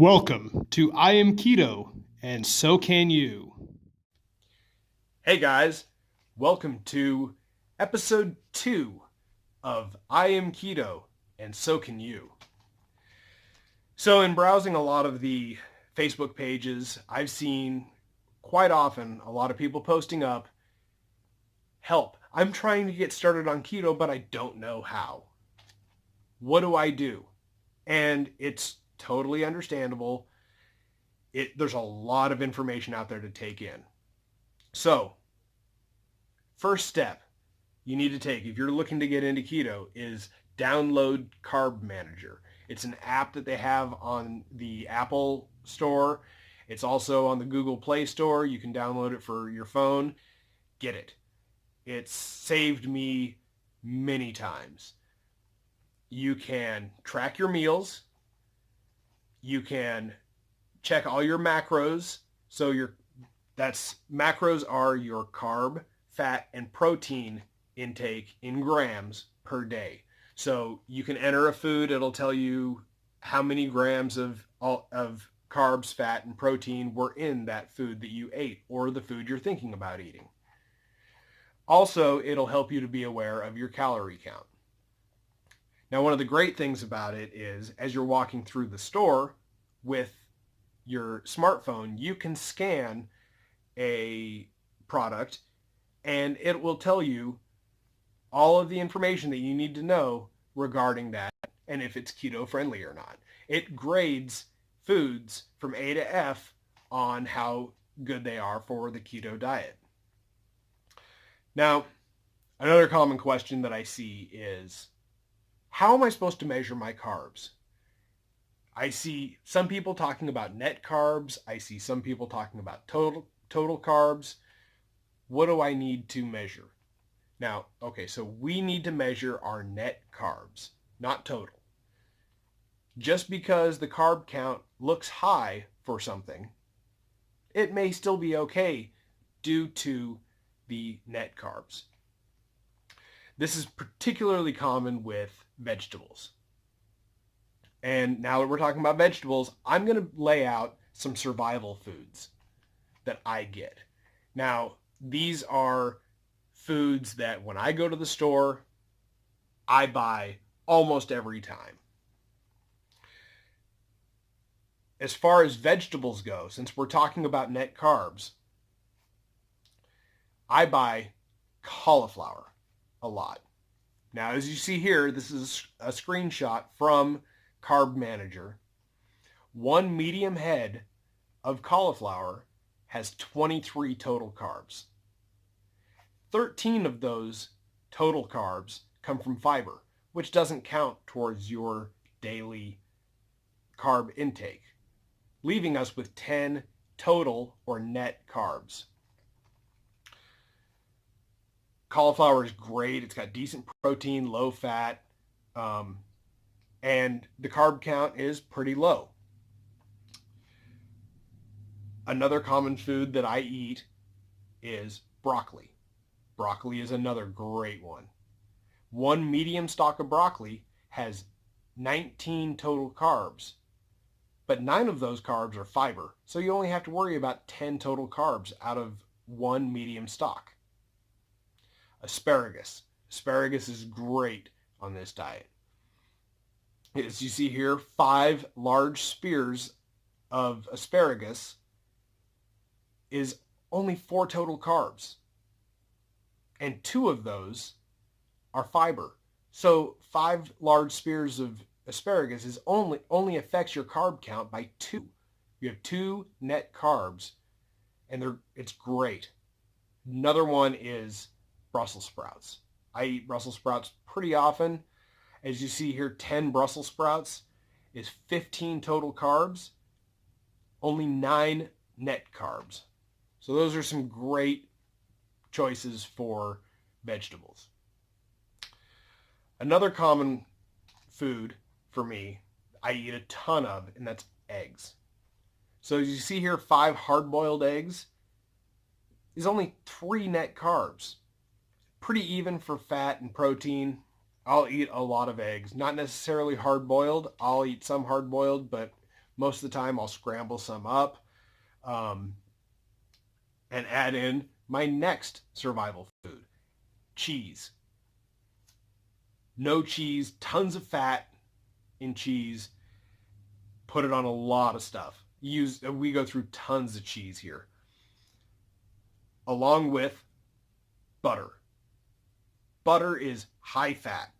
Welcome to I Am Keto, and so can you. Hey guys, welcome to episode 2 of I Am Keto, and so can you. So in browsing a lot of the Facebook pages, I've seen quite often a lot of people posting up, help, I'm trying to get started on keto, but I don't know how. What do I do? And it's totally understandable. There's a lot of information out there to take in. So, first step you need to take if you're looking to get into keto is download Carb Manager. It's an app that they have on the Apple Store. It's also on the Google Play Store. You can download it for your phone. Get it. It's saved me many times. You can track your meals. You can check all your macros. So macros are your carb, fat, and protein intake in grams per day. So you can enter a food. It'll tell you how many grams of carbs, fat, and protein were in that food that you ate or the food you're thinking about eating. Also, it'll help you to be aware of your calorie count. Now, one of the great things about it is as you're walking through the store with your smartphone, you can scan a product and it will tell you all of the information that you need to know regarding that and if it's keto friendly or not. It grades foods from A to F on how good they are for the keto diet. Now, another common question that I see is, how am I supposed to measure my carbs? I see some people talking about net carbs. I see some people talking about total carbs. What do I need to measure? Now, okay, so we need to measure our net carbs, not total. Just because the carb count looks high for something, it may still be okay due to the net carbs. This is particularly common with vegetables. And now that we're talking about vegetables, I'm going to lay out some survival foods that I get. Now, these are foods that when I go to the store, I buy almost every time. As far as vegetables go, since we're talking about net carbs, I buy cauliflower a lot. Now, as you see here, this is a screenshot from Carb Manager. One medium head of cauliflower has 23 total carbs. 13 of those total carbs come from fiber, which doesn't count towards your daily carb intake, leaving us with 10 total or net carbs. Cauliflower is great. It's got decent protein, low fat, and the carb count is pretty low. Another common food that I eat is broccoli. Broccoli is another great one. One medium stalk of broccoli has 19 total carbs, but 9 of those carbs are fiber. So you only have to worry about 10 total carbs out of one medium stalk. Asparagus. Asparagus is great on this diet. As you see here, 5 large spears of asparagus is only 4 total carbs. And 2 of those are fiber. So 5 large spears of asparagus is only affects your carb count by 2. You have 2 net carbs, and it's great. Another one is Brussels sprouts. I eat Brussels sprouts pretty often. As you see here, 10 Brussels sprouts is 15 total carbs, only 9 net carbs. So those are some great choices for vegetables. Another common food for me, I eat a ton of, and that's eggs. So as you see here, 5 hard-boiled eggs is only 3 net carbs. Pretty even for fat and protein. I'll eat a lot of eggs. Not necessarily hard-boiled. I'll eat some hard-boiled, but Most of the time I'll scramble some up and add in my next survival food, cheese. No cheese, tons of fat in cheese. Put it on a lot of stuff. We go through tons of cheese here. Along with butter. Butter is high fat.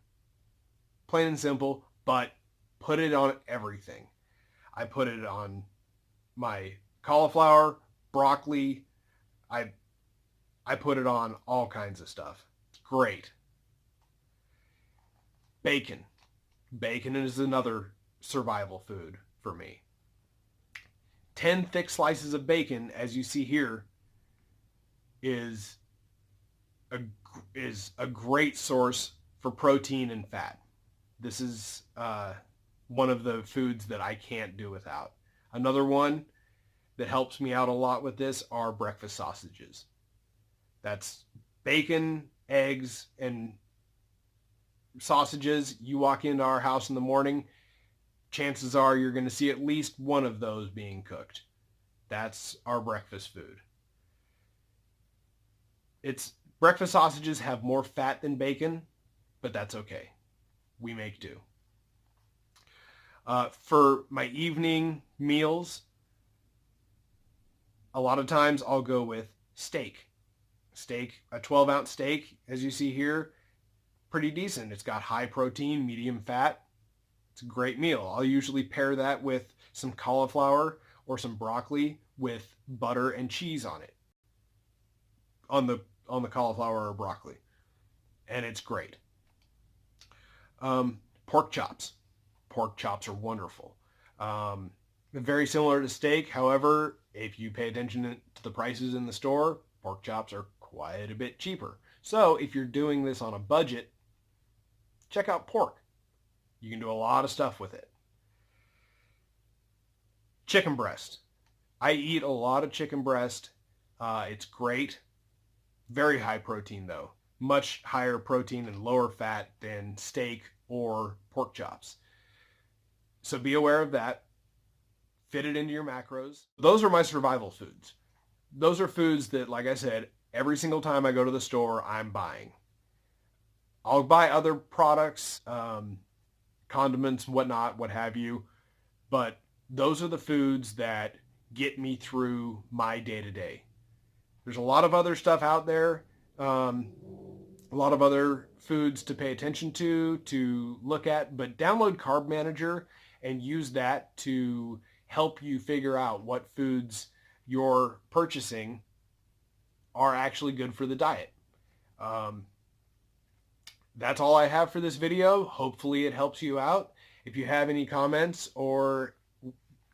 Plain and simple, but put it on everything. I put it on my cauliflower, broccoli. I put it on all kinds of stuff. It's great. Bacon. Bacon is another survival food for me. 10 thick slices of bacon, as you see here, is a great source for protein and fat. This is one of the foods that I can't do without. Another one that helps me out a lot with this are breakfast sausages. That's bacon, eggs, and sausages. You walk into our house in the morning, chances are you're going to see at least one of those being cooked. That's our breakfast food. Breakfast sausages have more fat than bacon, but that's okay. We make do. For my evening meals, a lot of times I'll go with steak. A 12-ounce steak, as you see here, pretty decent. It's got high protein, medium fat. It's a great meal. I'll usually pair that with some cauliflower or some broccoli with butter and cheese on it. On the cauliflower or broccoli. And it's great. Pork chops. Pork chops are wonderful. Very similar to steak. However, if you pay attention to the prices in the store, pork chops are quite a bit cheaper. So if you're doing this on a budget, check out pork. You can do a lot of stuff with it. Chicken breast. I eat a lot of chicken breast. It's great. Very high protein though. Much higher protein and lower fat than steak or pork chops. So be aware of that. Fit it into your macros. Those are my survival foods. Those are foods that, like I said, every single time I go to the store, I'm buying. I'll buy other products, condiments, whatnot, what have you. But those are the foods that get me through my day-to-day. There's a lot of other stuff out there, a lot of other foods to pay attention to look at, but download Carb Manager and use that to help you figure out what foods you're purchasing are actually good for the diet. That's all I have for this video. Hopefully it helps you out. If you have any comments or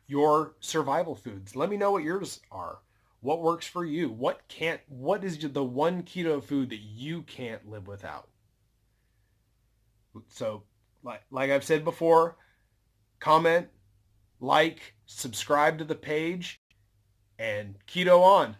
your survival foods, let me know what yours are. What works for you? What is the one keto food that you can't live without? So, like I've said before, comment, like, subscribe to the page, and keto on.